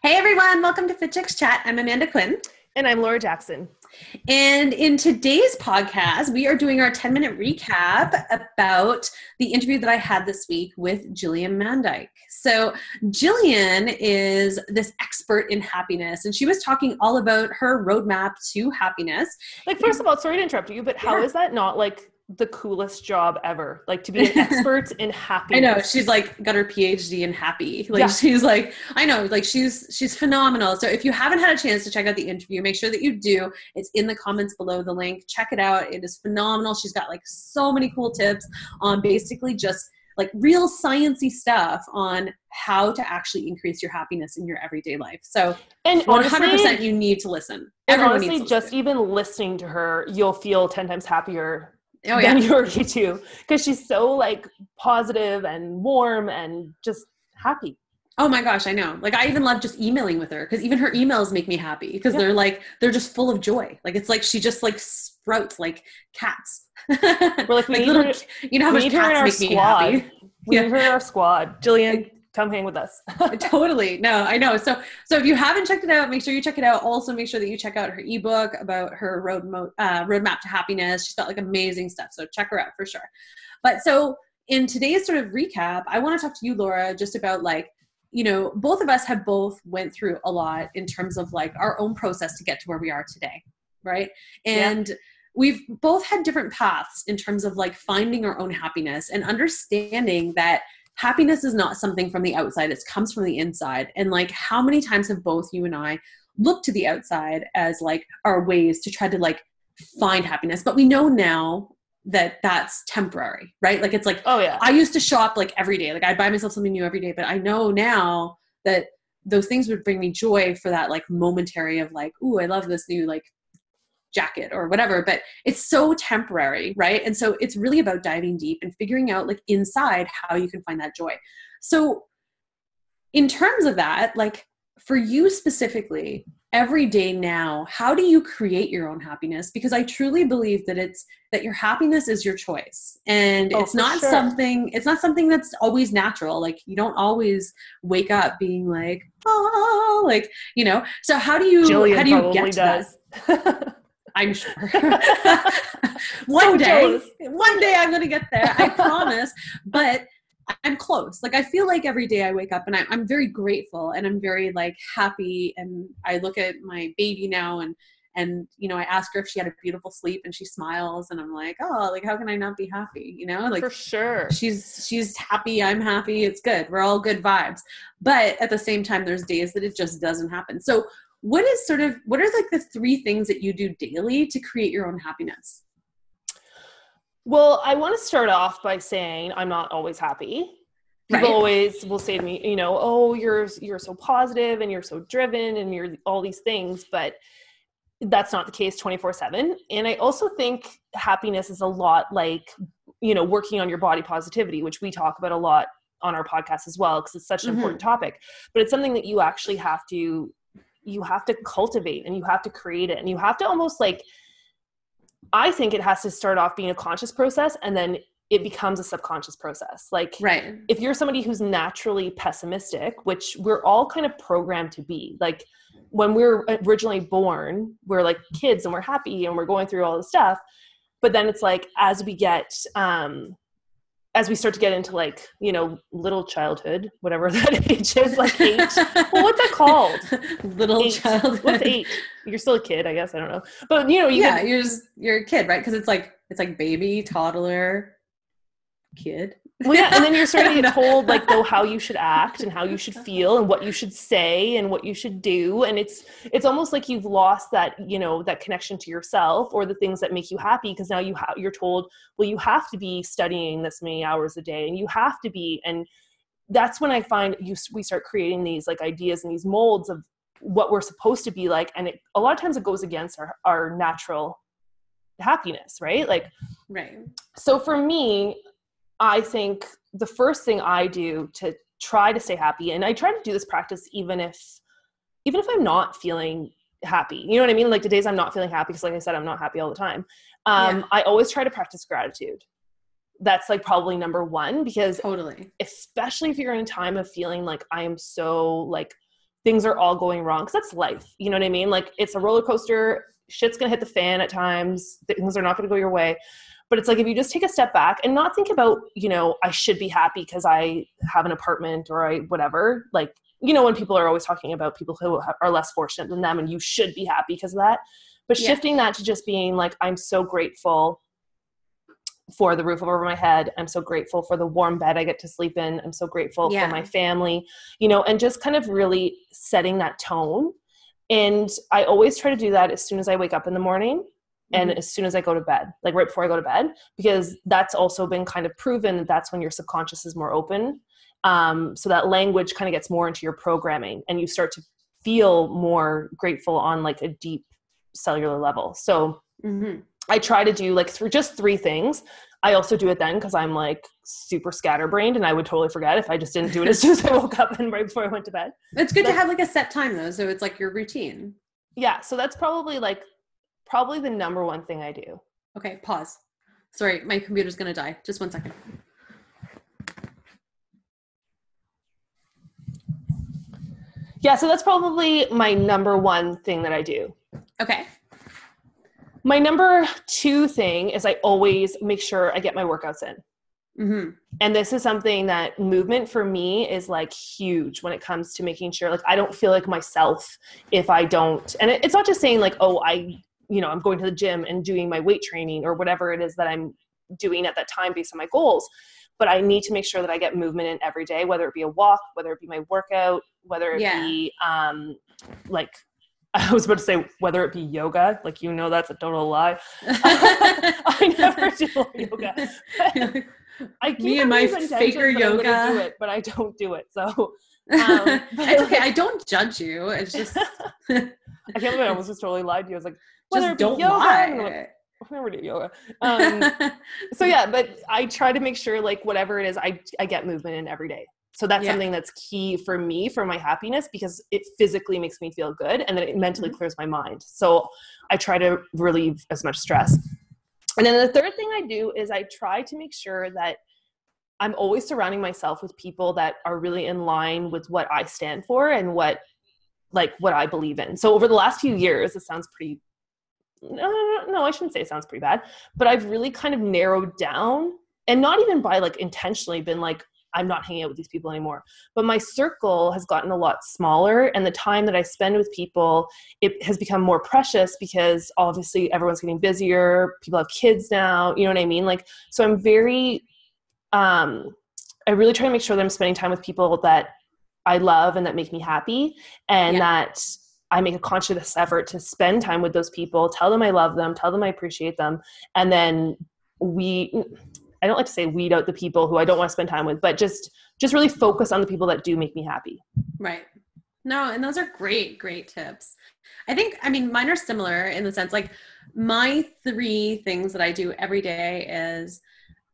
Hey everyone, welcome to Fit Chicks Chat. I'm Amanda Quinn. And I'm Laura Jackson. And in today's podcast, we are doing our 10-minute recap about the interview that I had this week with Gillian Mandich. So Gillian is this expert in happiness, and she was talking all about her roadmap to happiness. Like, first of all, sorry to interrupt you, but how is that not like the coolest job ever? Like, to be an expert in happiness. I know, she's like got her PhD in happy. Like, she's like, I know, like she's phenomenal. So if you haven't had a chance to check out the interview, make sure that you do. It's in the comments below the link. Check it out. It is phenomenal. She's got like so many cool tips on basically just like real sciencey stuff on how to actually increase your happiness in your everyday life. So, and 100% you need to listen. Everyone honestly, needs to listen. Just even listening to her, you'll feel 10 times happier than you already do, because she's so like positive and warm and just happy. Oh my gosh, I know. Like, I even love just emailing with her, because even her emails make me happy, because they're just full of joy. Like, it's like she just like sprouts like cats. We're like, we like little, her, you know how much cats make me happy. We need her in our squad. Gillian, come hang with us. Totally. No, I know. So if you haven't checked it out, make sure you check it out. Also, make sure that you check out her ebook about her roadmap to happiness. She's got like amazing stuff. So check her out for sure. But so in today's sort of recap, I want to talk to you, Laura, just about like, you know, both of us have both went through a lot in terms of like our own process to get to where we are today. Right. And we've both had different paths in terms of like finding our own happiness and understanding that happiness is not something from the outside. It comes from the inside. And like, how many times have both you and I looked to the outside as like our ways to try to like find happiness? But we know now that that's temporary, right? Like, it's like, oh yeah, I used to shop like every day. Like, I'd buy myself something new every day, but I know now that those things would bring me joy for that like momentary of like, ooh, I love this new like jacket or whatever, but it's so temporary, right? And so it's really about diving deep and figuring out like inside how you can find that joy. So in terms of that, like for you specifically, every day now, how do you create your own happiness? Because I truly believe that your happiness is your choice, and it's not something that's always natural. Like, you don't always wake up being like, oh, like, you know. So how do you get to that? I'm sure. One day I'm going to get there. I promise. But I'm close. Like, I feel like every day I wake up and I'm very grateful and I'm very like happy. And I look at my baby now and, you know, I ask her if she had a beautiful sleep and she smiles and I'm like, oh, like, how can I not be happy? You know, like, for sure. She's happy. I'm happy. It's good. We're all good vibes. But at the same time, there's days that it just doesn't happen. So what are like the three things that you do daily to create your own happiness? Well, I want to start off by saying I'm not always happy. People always will say to me, you know, oh, you're so positive and you're so driven and you're all these things, but that's not the case 24/7. And I also think happiness is a lot like, you know, working on your body positivity, which we talk about a lot on our podcast as well, because it's such an important topic, but it's something that you actually have to cultivate and you have to create it. And you have to almost like, I think it has to start off being a conscious process and then it becomes a subconscious process. Like, if you're somebody who's naturally pessimistic, which we're all kind of programmed to be, like when we're originally born, we're like kids and we're happy and we're going through all this stuff. But then it's like, as we start to get into like, you know, little childhood, whatever that age is, like 8. Well, what's that called? Little childhood. What's 8? You're still a kid, I guess. I don't know. But you know, you're a kid, right? Because it's like baby, toddler, kid. Well, yeah, and then you're starting to get told like how you should act and how you should feel and what you should say and what you should do, and it's almost like you've lost that, you know, that connection to yourself or the things that make you happy, because now you're told, well, you have to be studying this many hours a day and you have to be, and that's when I find we start creating these like ideas and these molds of what we're supposed to be like, and a lot of times it goes against our natural happiness, right? Like, so for me, I think the first thing I do to try to stay happy, and I try to do this practice even if I'm not feeling happy, you know what I mean? Like the days I'm not feeling happy, because like I said, I'm not happy all the time. I always try to practice gratitude. That's like probably number one, because especially if you're in a time of feeling like I am so like things are all going wrong. Cause that's life. You know what I mean? Like it's a roller coaster. Shit's going to hit the fan at times. Things are not going to go your way. But it's like, if you just take a step back and not think about, you know, I should be happy because I have an apartment or I, whatever, like, you know, when people are always talking about people who are less fortunate than them and you should be happy because of that, but shifting that to just being like, I'm so grateful for the roof over my head. I'm so grateful for the warm bed I get to sleep in. I'm so grateful for my family, you know, and just kind of really setting that tone. And I always try to do that as soon as I wake up in the morning. And as soon as I go to bed, like right before I go to bed, because that's also been kind of proven that that's when your subconscious is more open. So that language kind of gets more into your programming and you start to feel more grateful on like a deep cellular level. So I try to do like just 3 things. I also do it then because I'm like super scatterbrained and I would totally forget if I just didn't do it as soon as I woke up and right before I went to bed. It's good to have like a set time though. So it's like your routine. Yeah. So that's probably the number one thing I do. Okay, pause. Sorry, my computer's going to die. Just 1 second. Yeah, so that's probably my number one thing that I do. Okay. My number 2 thing is I always make sure I get my workouts in. And this is something that movement for me is like huge when it comes to making sure, like, I don't feel like myself if I don't, and it's not just saying like, oh, I'm going to the gym and doing my weight training or whatever it is that I'm doing at that time based on my goals. But I need to make sure that I get movement in every day, whether it be a walk, whether it be my workout, whether it be like, I was about to say whether it be yoga, like, you know, that's a total lie. I never do yoga. I keep me and my faker yoga. I'm do it, but I don't do it. So it's okay. I don't judge you. It's just I can't believe I almost just totally lied to you. I was like, just don't lie. I never do yoga. So yeah, but I try to make sure like whatever it is, I get movement in every day. So that's something that's key for me, for my happiness, because it physically makes me feel good and then it mentally clears my mind. So I try to relieve as much stress. And then the third thing I do is I try to make sure that I'm always surrounding myself with people that are really in line with what I stand for and what I believe in. So over the last few years, it sounds pretty, no, I shouldn't say it sounds pretty bad, but I've really kind of narrowed down, and not even by like intentionally been like, I'm not hanging out with these people anymore, but my circle has gotten a lot smaller, and the time that I spend with people, it has become more precious because obviously everyone's getting busier. People have kids now, you know what I mean? Like, so I'm very, I really try to make sure that I'm spending time with people that I love and that make me happy, and that I make a conscious effort to spend time with those people, tell them I love them, tell them I appreciate them. And then I don't like to say weed out the people who I don't want to spend time with, but just really focus on the people that do make me happy. Right. No, and those are great tips. I mean, mine are similar in the sense, like, my 3 things that I do every day is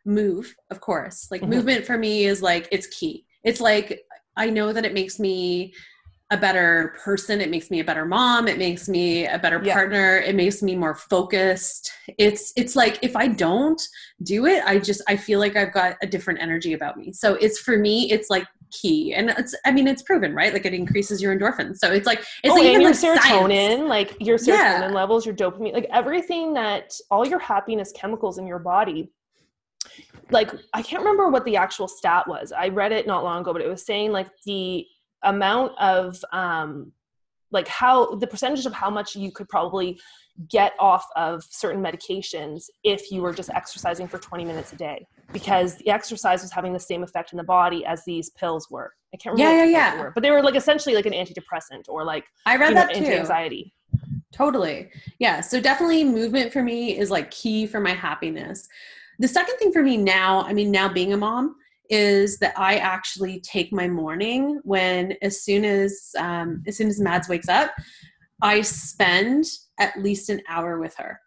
move, of course. Like, movement for me is like, it's key. It's like, I know that it makes me a better person. It makes me a better mom. It makes me a better partner. It makes me more focused. It's like, if I don't do it, I feel like I've got a different energy about me. So for me, it's like key. And it's proven, right? Like, it increases your endorphins. So it's like, it's like, and your like serotonin, science. like your serotonin levels, your dopamine, like everything all your happiness chemicals in your body. Like, I can't remember what the actual stat was. I read it not long ago, but it was saying like the amount of like how the percentage of how much you could probably get off of certain medications if you were just exercising for 20 minutes a day, because the exercise was having the same effect in the body as these pills were. I can't remember what pills were, but they were like essentially like an antidepressant or like, I read that too. Anti-anxiety. Totally. Yeah. So definitely movement for me is like key for my happiness. The second thing for me now being a mom, is that I actually take my morning as soon as Mads wakes up, I spend at least an hour with her.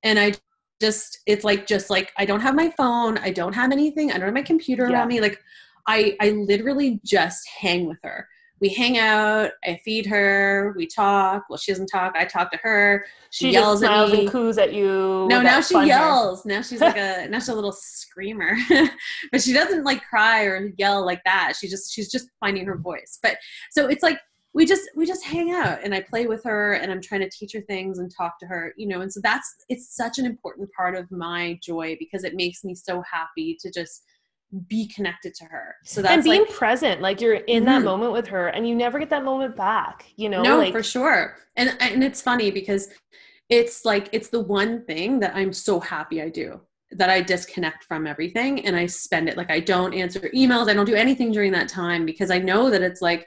And it's like, I don't have my phone. I don't have anything. I don't have my computer around me. Like, I literally just hang with her. We hang out, I feed her, we talk. Well, she doesn't talk. I talk to her. She yells just smiles at me and coos at you. No, now she yells. Now she's like now she's a little screamer, but she doesn't like cry or yell like that. She's just finding her voice. But so it's like, we just hang out and I play with her and I'm trying to teach her things and talk to her, you know, and so it's such an important part of my joy because it makes me so happy to just be connected to her. So that's and being like present, like you're in that moment with her and you never get that moment back, you know? No, like for sure. And it's funny because it's like, it's the one thing that I'm so happy I do, that I disconnect from everything and I spend it. Like I don't answer emails. I don't do anything during that time because I know that it's like,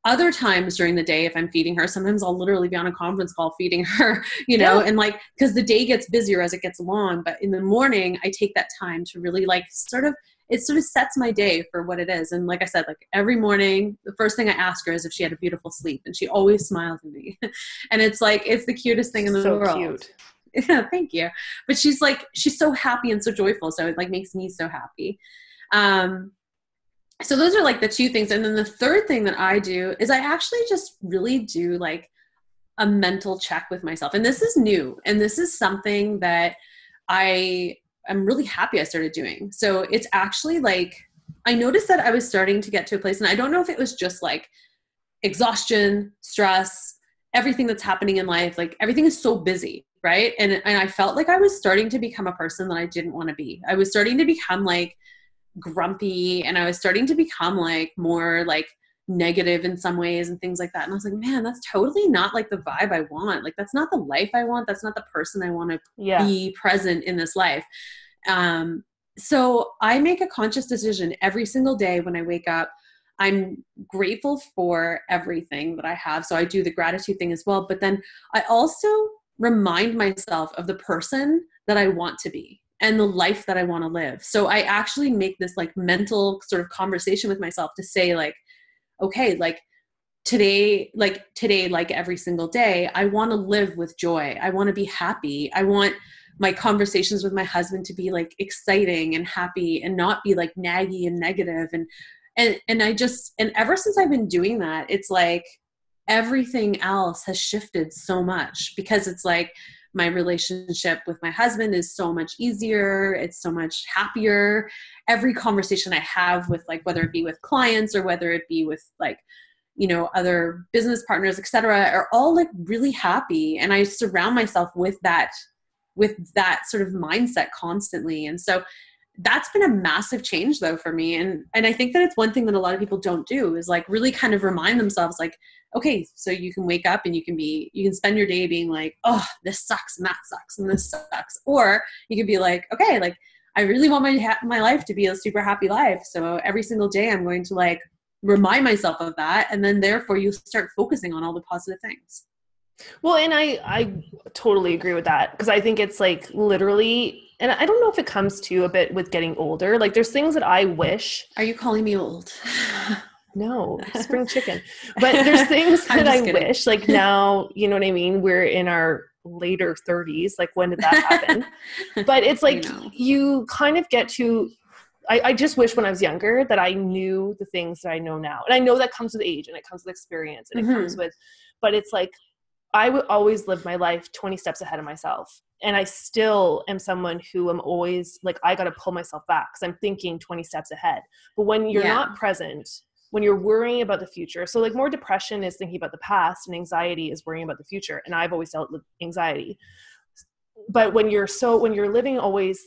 other times during the day, if I'm feeding her, sometimes I'll literally be on a conference call feeding her, you know, and like, because the day gets busier as it gets along. But in the morning, I take that time to really like it sort of sets my day for what it is. And like I said, like every morning, the first thing I ask her is if she had a beautiful sleep. And she always smiles at me. And it's like, it's the cutest thing in the world. So cute. Yeah, thank you. But she's so happy and so joyful. So it like makes me so happy. So those are like the two things. And then the third thing that I do is I actually just really do like a mental check with myself. And this is new. And this is something that I'm really happy I started doing. So it's actually like, I noticed that I was starting to get to a place, and I don't know if it was just like exhaustion, stress, everything that's happening in life, like everything is so busy, right? And I felt like I was starting to become a person that I didn't want to be. I was starting to become like grumpy, and I was starting to become like more like negative in some ways and things like that. And I was like, man, that's totally not like the vibe I want. Like, that's not the life I want. That's not the person I want to be present in this life. So I make a conscious decision every single day when I wake up. I'm grateful for everything that I have. So I do the gratitude thing as well. But then I also remind myself of the person that I want to be and the life that I want to live. So I actually make this like mental sort of conversation with myself to say like, okay, like today, like every single day, I want to live with joy. I want to be happy. I want my conversations with my husband to be like exciting and happy and not be like naggy and negative. And ever since I've been doing that, it's like everything else has shifted so much, because it's like my relationship with my husband is so much easier. It's so much happier. Every conversation I have with like, whether it be with clients or whether it be with like, you know, other business partners, et cetera, are all like really happy. And I surround myself with that sort of mindset constantly. And so that's been a massive change though for me. And I think that it's one thing that a lot of people don't do, is like really kind of remind themselves like, okay, so you can wake up and you can spend your day being like, oh, this sucks and that sucks and this sucks. Or you could be like, okay, like I really want my life to be a super happy life. So every single day I'm going to like remind myself of that. And then therefore you start focusing on all the positive things. Well, and I totally agree with that, because I think it's like literally, and I don't know if it comes to a bit with getting older, like there's things that I wish. Are you calling me old? No, spring chicken. But there's things that I wish, like now, you know what I mean? We're in our later 30s. Like, when did that happen? But it's like, you kind of get to, I just wish when I was younger that I knew the things that I know now. And I know that comes with age and it comes with experience and it comes with, but it's like, I would always live my life 20 steps ahead of myself. And I still am someone who am always like, I got to pull myself back because I'm thinking 20 steps ahead. But when you're not present, when you're worrying about the future, so like more depression is thinking about the past and anxiety is worrying about the future. And I've always dealt with anxiety. But when you're living always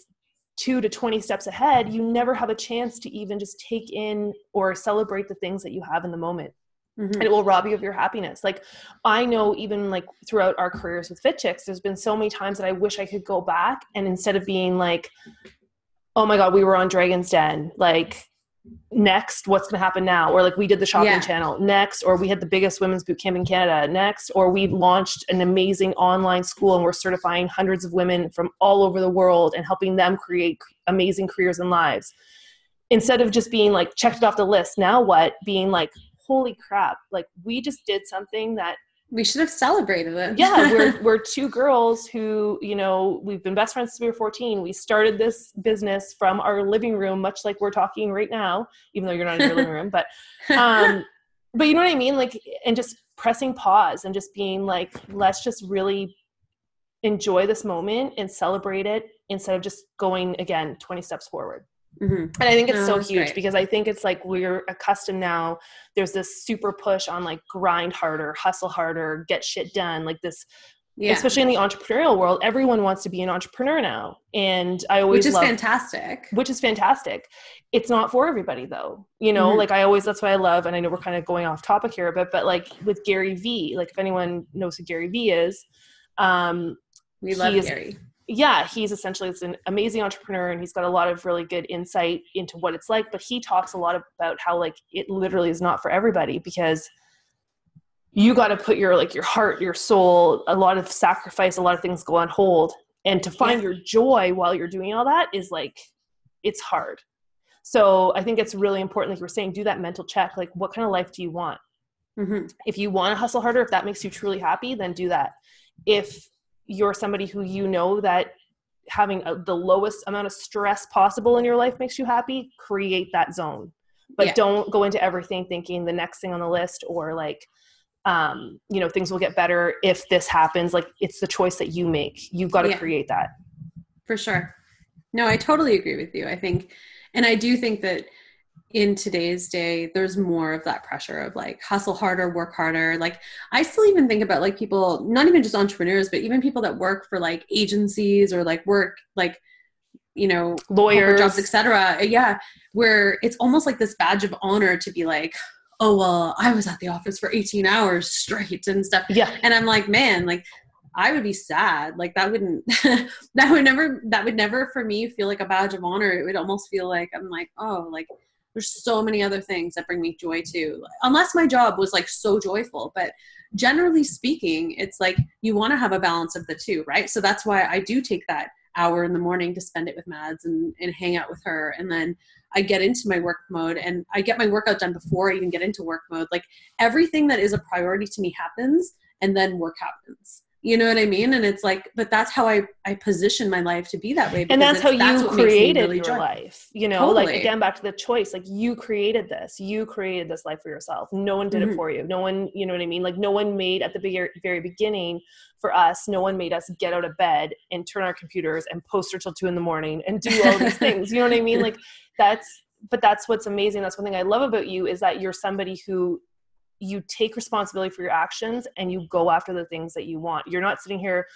2 to 20 steps ahead, you never have a chance to even just take in or celebrate the things that you have in the moment. And it will rob you of your happiness. Like, I know even like throughout our careers with Fit Chicks, there's been so many times that I wish I could go back, and instead of being like, oh my God, we were on Dragon's Den, like next, what's going to happen now? Or like, we did the shopping channel next, or we had the biggest women's boot camp in Canada next, or we launched an amazing online school and we're certifying hundreds of women from all over the world and helping them create amazing careers and lives. Instead of just being like, checked it off the list, now what? Being like, holy crap, like we just did something that we should have celebrated it. Yeah, we're two girls who, you know, we've been best friends since we were 14. We started this business from our living room, much like we're talking right now, even though you're not in your living room, but you know what I mean? Like, and just pressing pause and just being like, let's just really enjoy this moment and celebrate it instead of just going again 20 steps forward. And I think it's so huge great. because I think it's like we're accustomed now. There's this super push on like grind harder, hustle harder, get shit done. Like this, especially in the entrepreneurial world, everyone wants to be an entrepreneur now. And I always fantastic. Which is fantastic. It's not for everybody though. You know, like that's what I love. And I know we're kind of going off topic here, but like with Gary V, like if anyone knows who Gary V is, we love Gary. Yeah, he's essentially an amazing entrepreneur and he's got a lot of really good insight into what it's like. But he talks a lot about how like it literally is not for everybody because you got to put your heart, your soul, a lot of sacrifice, a lot of things go on hold. And to find your joy while you're doing all that is like, it's hard. So I think it's really important, like you were saying, do that mental check. Like what kind of life do you want? If you want to hustle harder, if that makes you truly happy, then do that. If you're somebody who you know that having the lowest amount of stress possible in your life makes you happy, create that zone. But don't go into everything thinking the next thing on the list or like, you know, things will get better if this happens. Like it's the choice that you make. You've got to create that. For sure. No, I totally agree with you. I think, and I do think that in today's day, there's more of that pressure of like hustle harder, work harder. Like I still even think about like people, not even just entrepreneurs, but even people that work for like agencies or like work, like, you know, lawyers, jobs, etc. Yeah. Where it's almost like this badge of honor to be like, oh, well, I was at the office for 18 hours straight and stuff. Yeah. And I'm like, man, like I would be sad. Like that wouldn't, that would never for me feel like a badge of honor. It would almost feel like, I'm like, oh, like, there's so many other things that bring me joy too, unless my job was like so joyful. But generally speaking, it's like you want to have a balance of the two, right? So that's why I do take that hour in the morning to spend it with Mads and hang out with her. And then I get into my work mode and I get my workout done before I even get into work mode. Like everything that is a priority to me happens and then work happens. You know what I mean? And it's like, but that's how I position my life to be that way. And that's how you created really your life, you know, totally. Like again, back to the choice, like you created this life for yourself. No one did it for you. No one, you know what I mean? Like no one made at the very beginning for us, no one made us get out of bed and turn our computers and post till 2 a.m. and do all these things. You know what I mean? Like that's what's amazing. That's one thing I love about you is that you're somebody who you take responsibility for your actions and you go after the things that you want. You're not sitting here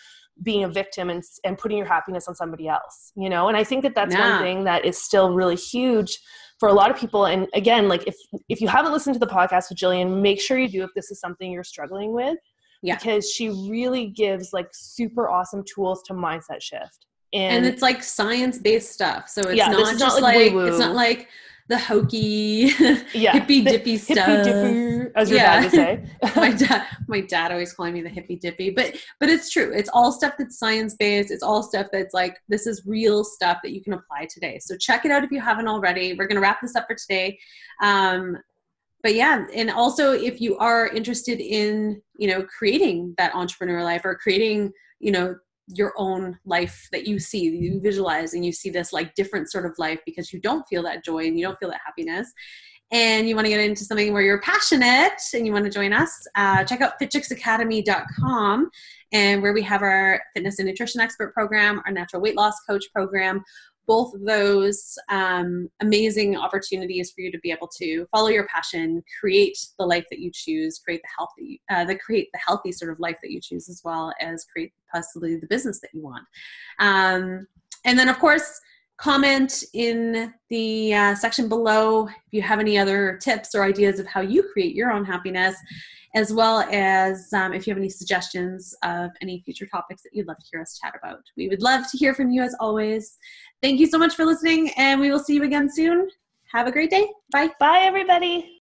being a victim and putting your happiness on somebody else, you know? And I think that that's one thing that is still really huge for a lot of people. And again, like if you haven't listened to the podcast with Gillian, make sure you do if this is something you're struggling with, because she really gives like super awesome tools to mindset shift. And it's like science-based stuff. So it's not just like it's not like the hokey, hippy dippy stuff. Hippy dipper, as your dad would say. my dad always calling me the hippy dippy, but it's true. It's all stuff that's science-based. It's all stuff that's like, this is real stuff that you can apply today. So check it out if you haven't already. We're going to wrap this up for today. But yeah, and also if you are interested in, you know, creating that entrepreneur life or creating, you know, your own life that you see, you visualize, and you see this like different sort of life because you don't feel that joy and you don't feel that happiness, and you want to get into something where you're passionate and you want to join us, check out fitchicksacademy.com, and where we have our fitness and nutrition expert program, our natural weight loss coach program. Both of those amazing opportunities for you to be able to follow your passion, create the life that you choose, create the healthy sort of life that you choose, as well as create possibly the business that you want. And then, of course, comment in the section below if you have any other tips or ideas of how you create your own happiness, as well as if you have any suggestions of any future topics that you'd love to hear us chat about. We would love to hear from you as always. Thank you so much for listening, and we will see you again soon. Have a great day. Bye. Bye, everybody.